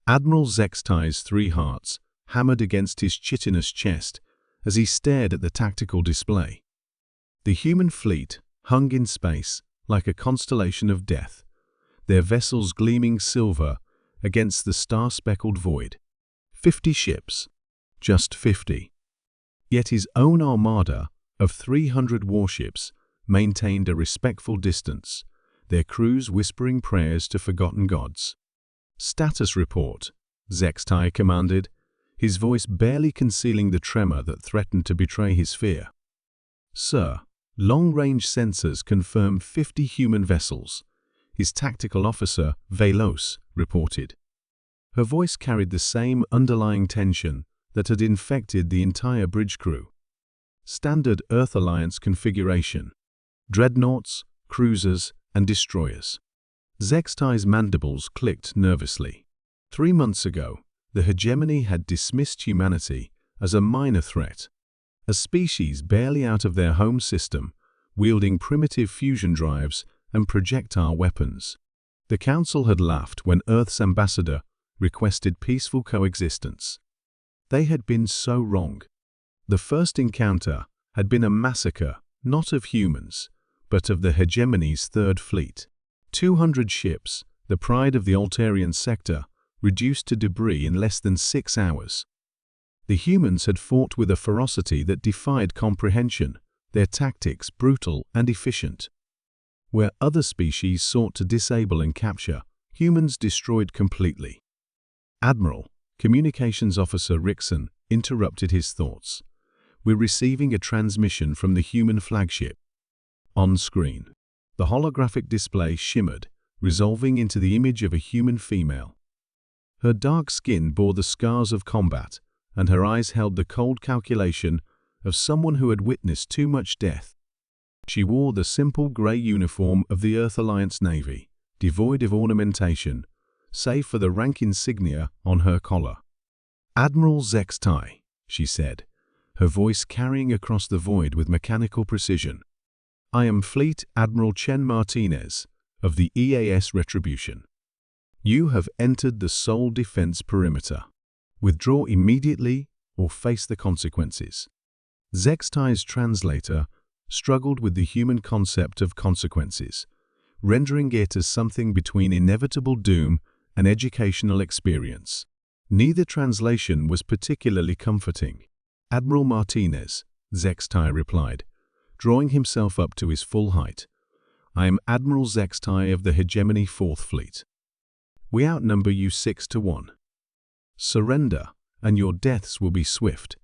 Admiral Zextai's three hearts hammered against his chitinous chest as he stared at the tactical display. The human fleet hung in space like a constellation of death, their vessels gleaming silver against the star-speckled void. 50 ships. Just 50. Yet his own armada of 300 warships maintained a respectful distance, their crews whispering prayers to forgotten gods. "Status report," Zextai commanded, his voice barely concealing the tremor that threatened to betray his fear. "Sir, long-range sensors confirm 50 human vessels," his tactical officer, Velos, reported. Her voice carried the same underlying tension that had infected the entire bridge crew. Standard Earth Alliance configuration: dreadnoughts, cruisers, and destroyers. Zextai's mandibles clicked nervously. 3 months ago, the hegemony had dismissed humanity as a minor threat, a species barely out of their home system, wielding primitive fusion drives and projectile weapons. The Council had laughed when Earth's ambassador requested peaceful coexistence. They had been so wrong. The first encounter had been a massacre, not of humans, but of the hegemony's third fleet. 200 ships, the pride of the Altarian sector, reduced to debris in less than 6 hours. The humans had fought with a ferocity that defied comprehension, their tactics brutal and efficient. Where other species sought to disable and capture, humans destroyed completely. Admiral, Communications Officer Rickson, interrupted his thoughts. "We're receiving a transmission from the human flagship." On screen, the holographic display shimmered, resolving into the image of a human female. Her dark skin bore the scars of combat, and her eyes held the cold calculation of someone who had witnessed too much death. She wore the simple gray uniform of the Earth Alliance Navy, devoid of ornamentation, save for the rank insignia on her collar. "Admiral Zextai," she said, her voice carrying across the void with mechanical precision. "I am Fleet Admiral Chen Martinez of the EAS Retribution. You have entered the sole defense perimeter. Withdraw immediately or face the consequences." Zextai's translator struggled with the human concept of consequences, rendering it as something between inevitable doom and educational experience. Neither translation was particularly comforting. "Admiral Martinez," Zextai replied, drawing himself up to his full height. "I am Admiral Zextai of the Hegemony 4th Fleet. We outnumber you 6-1. Surrender, and your deaths will be swift."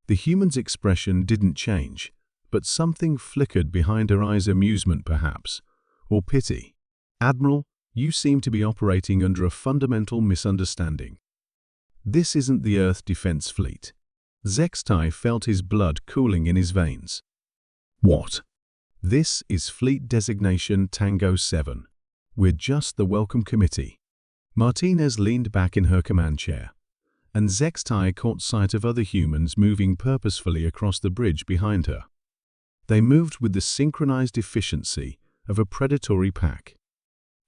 The human's expression didn't change, but something flickered behind her eyes, amusement perhaps, or pity. "Admiral, you seem to be operating under a fundamental misunderstanding. This isn't the Earth Defense Fleet." Zextai felt his blood cooling in his veins. "What?" "This is Fleet Designation Tango 7. We're just the welcome committee." Martinez leaned back in her command chair, and Zextai caught sight of other humans moving purposefully across the bridge behind her. They moved with the synchronized efficiency of a predatory pack.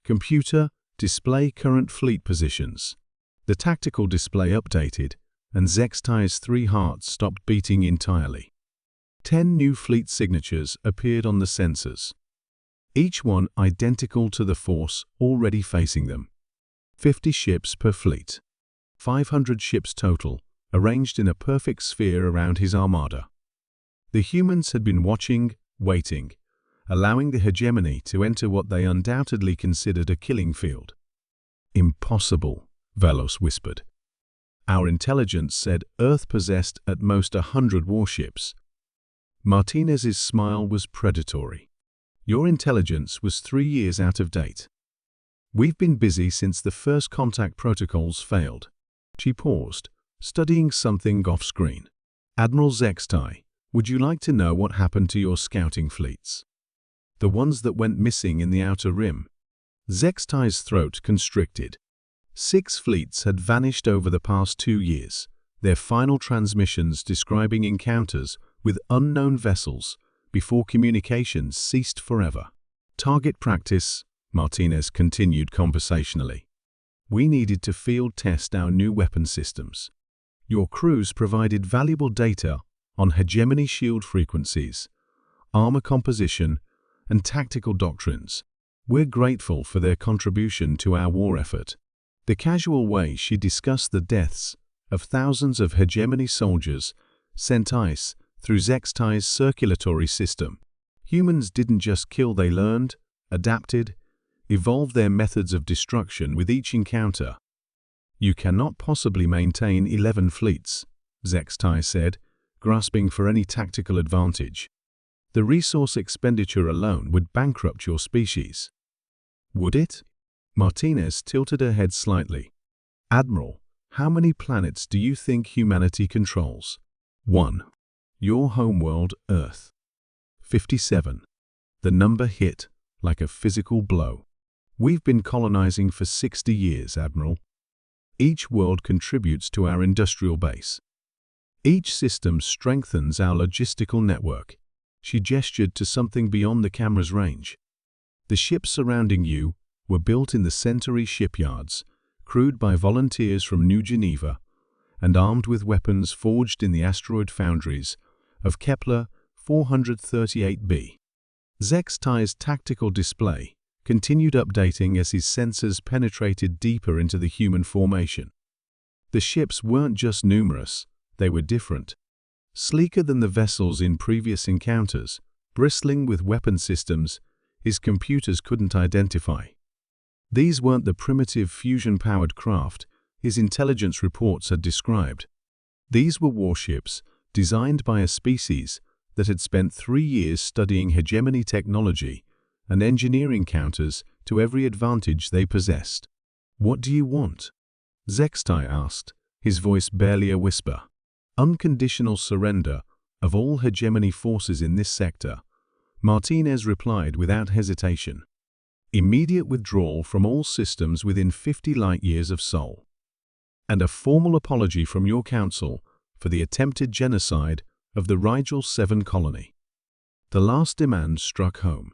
"Computer, display current fleet positions." The tactical display updated, and Zextai's 3 hearts stopped beating entirely. 10 new fleet signatures appeared on the sensors, each one identical to the force already facing them. 50 ships per fleet. 500 ships total, arranged in a perfect sphere around his armada. The humans had been watching, waiting, allowing the hegemony to enter what they undoubtedly considered a killing field. "Impossible," Velos whispered. "Our intelligence said Earth possessed at most 100 warships." Martinez's smile was predatory. "Your intelligence was 3 years out of date. We've been busy since the first contact protocols failed." She paused, studying something off-screen. "Admiral Zextai, would you like to know what happened to your scouting fleets? The ones that went missing in the Outer Rim?" Zextai's throat constricted. 6 fleets had vanished over the past 2 years, their final transmissions describing encounters with unknown vessels before communications ceased forever. "Target practice," Martinez continued conversationally. We needed to field test our new weapon systems. Your crews provided valuable data on hegemony shield frequencies, armor composition, and tactical doctrines. We're grateful for their contribution to our war effort." The casual way she discussed the deaths of thousands of hegemony soldiers sent ice through Zextai's circulatory system. Humans didn't just kill, they learned, adapted, evolved their methods of destruction with each encounter. "You cannot possibly maintain 11 fleets," Zextai said, grasping for any tactical advantage. "The resource expenditure alone would bankrupt your species." "Would it?" Martinez tilted her head slightly. "Admiral, how many planets do you think humanity controls?" 1. Your homeworld, Earth. 57. The number hit like a physical blow. "We've been colonizing for 60 years, Admiral. Each world contributes to our industrial base. Each system strengthens our logistical network." She gestured to something beyond the camera's range. "The ships surrounding you were built in the Centauri shipyards, crewed by volunteers from New Geneva, and armed with weapons forged in the asteroid foundries of Kepler 438b. Zextai's tactical display continued updating as his sensors penetrated deeper into the human formation. The ships weren't just numerous, they were different. Sleeker than the vessels in previous encounters, bristling with weapon systems his computers couldn't identify. These weren't the primitive fusion-powered craft his intelligence reports had described. These were warships designed by a species that had spent 3 years studying hegemony technology and engineering counters to every advantage they possessed. "What do you want?" Zextai asked, his voice barely a whisper. "Unconditional surrender of all hegemony forces in this sector," Martinez replied without hesitation. "Immediate withdrawal from all systems within 50 light-years of Sol. And a formal apology from your council for the attempted genocide of the Rigel 7 colony." The last demand struck home.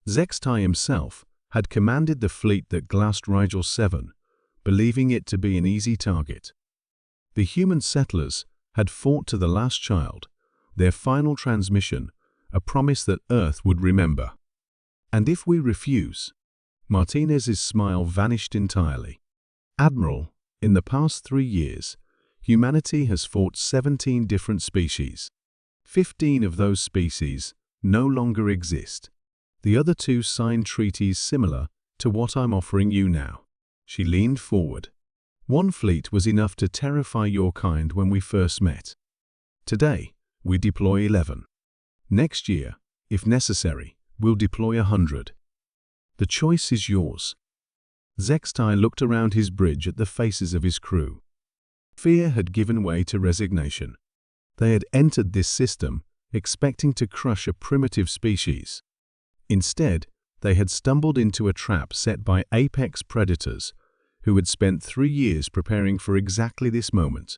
Zextai himself had commanded the fleet that glassed Rigel 7, believing it to be an easy target. The human settlers had fought to the last child, their final transmission, a promise that Earth would remember. "And if we refuse?" Martinez's smile vanished entirely. "Admiral, in the past 3 years, humanity has fought 17 different species. 15 of those species no longer exist. The other 2 signed treaties similar to what I'm offering you now." She leaned forward. "One fleet was enough to terrify your kind when we first met. Today, we deploy 11. Next year, if necessary, we'll deploy 100. The choice is yours." Zextai looked around his bridge at the faces of his crew. Fear had given way to resignation. They had entered this system expecting to crush a primitive species. Instead, they had stumbled into a trap set by apex predators who had spent 3 years preparing for exactly this moment.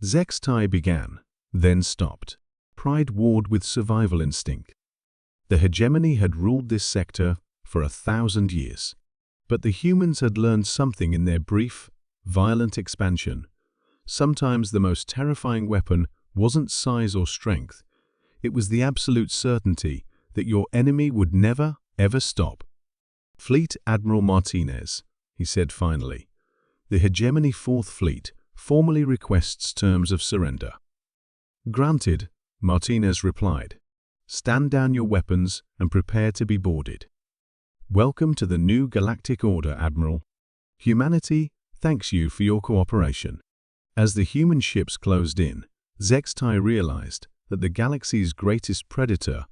Zextai began, then stopped. Pride warred with survival instinct. The hegemony had ruled this sector for 1,000 years. But the humans had learned something in their brief, violent expansion. Sometimes the most terrifying weapon wasn't size or strength. It was the absolute certainty that your enemy would never, ever stop. "Fleet Admiral Martinez," he said finally, "the Hegemony 4th Fleet formally requests terms of surrender." "Granted," Martinez replied. "Stand down your weapons and prepare to be boarded." "Welcome to the new galactic order, Admiral. Humanity thanks you for your cooperation." As the human ships closed in, Zextai realized that the galaxy's greatest predator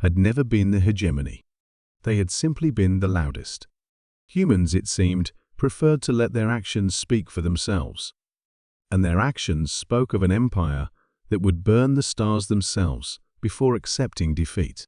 had never been the hegemony. They had simply been the loudest. Humans, it seemed, preferred to let their actions speak for themselves. And their actions spoke of an empire that would burn the stars themselves before accepting defeat.